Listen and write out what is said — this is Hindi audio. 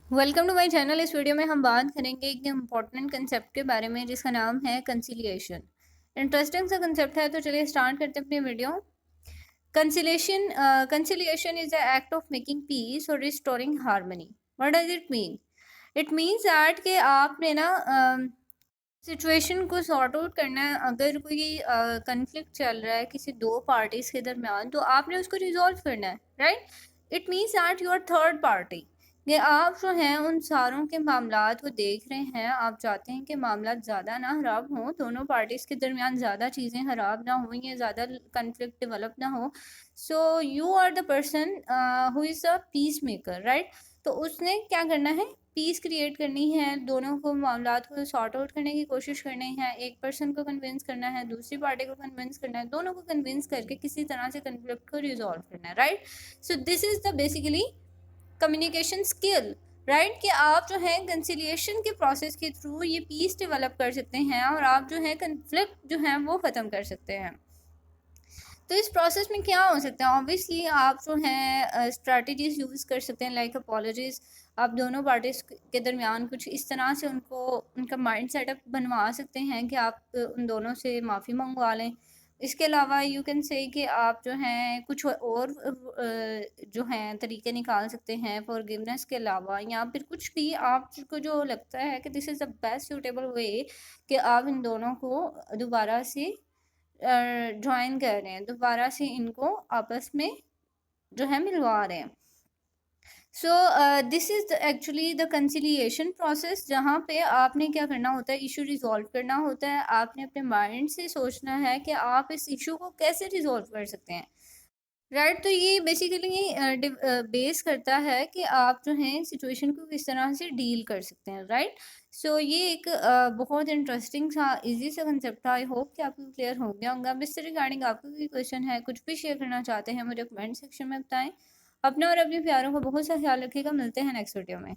Welcome to my channel. इस वीडियो में हम बात करेंगे एक इम्पॉर्टेंट कंसेप्ट के बारे में जिसका नाम है कंसिलिएशन। इंटरेस्टिंग सा कंसेप्ट है, तो चलिए स्टार्ट करते हैं अपनी video. Conciliation is the act of making peace और restoring harmony. What does it mean? It means that कि आपने ना सिचुएशन को सॉर्ट आउट करना है। अगर कोई कन्फ्लिक्ट चल रहा है किसी दो पार्टीज के दरमियान, तो आपने उसको रिजॉल्व करना है, right? It means that you are third party. ये आप जो हैं उन सारों के मामलात को देख रहे हैं। आप चाहते हैं कि मामला ज़्यादा ना ख़राब हों, दोनों पार्टीज़ के दरमियान ज़्यादा चीज़ें ख़राब ना हो या ज़्यादा कन्फ्लिक्ट डेवलप ना हो। So you are the person who is a peace maker, right? तो उसने क्या करना है? पीस क्रिएट करनी है, दोनों को मामलात को सॉर्ट आउट करने की कोशिश करनी है। एक पर्सन को कन्विंस करना है, दूसरी पार्टी को कन्विंस करना है, दोनों को कन्विंस करके किसी तरह से कन्फ्लिक्ट को रिजॉल्व करना है, right? So this is the basically communication skill, right? कि आप जो है कंसिलिएशन के प्रोसेस के थ्रू ये पीस डेवलप कर सकते हैं और आप जो है कन्फ्लिक्ट जो है वो ख़त्म कर सकते हैं। तो इस प्रोसेस में क्या हो सकता है? ऑब्वियसली आप जो है स्ट्रैटेजीज यूज़ कर सकते हैं, लाइक अपॉलॉजीज। आप दोनों पार्टीज के दरमियान कुछ इस तरह से उनको उनका माइंड सेटअप बनवा सकते हैं कि आप उन दोनों से माफ़ी मंगवा लें। इसके अलावा यू कैन से कि आप जो हैं कुछ और जो हैं तरीके निकाल सकते हैं फॉरगिवनेस के अलावा, या फिर कुछ भी आपको जो लगता है कि this is the best suitable way कि आप इन दोनों को दोबारा से ज्वाइन कर रहे हैं, दोबारा से इनको आपस में जो है मिलवा रहे हैं। So this is actually the conciliation process, जहाँ पे आपने क्या करना होता है? इशू रिजॉल्व करना होता है। आपने अपने माइंड से सोचना है कि आप इस इशू को कैसे रिजॉल्व कर सकते हैं, राइट? तो ये बेसिकली बेस करता है कि आप जो हैं सिचुएशन को किस तरह से डील कर सकते हैं, राइट? सो ये एक बहुत इंटरेस्टिंग सा इजी सा कंसेप्ट था। आई होप कि आपको क्लियर हो गया होगा। अब इससे रिगार्डिंग आपको कोई क्वेश्चन है, कुछ भी शेयर करना चाहते हैं, मुझे कमेंट सेक्शन में बताएं। अपना और अपने प्यारों का बहुत सा ख्याल रखिएगा। मिलते हैं नेक्स्ट वीडियो में।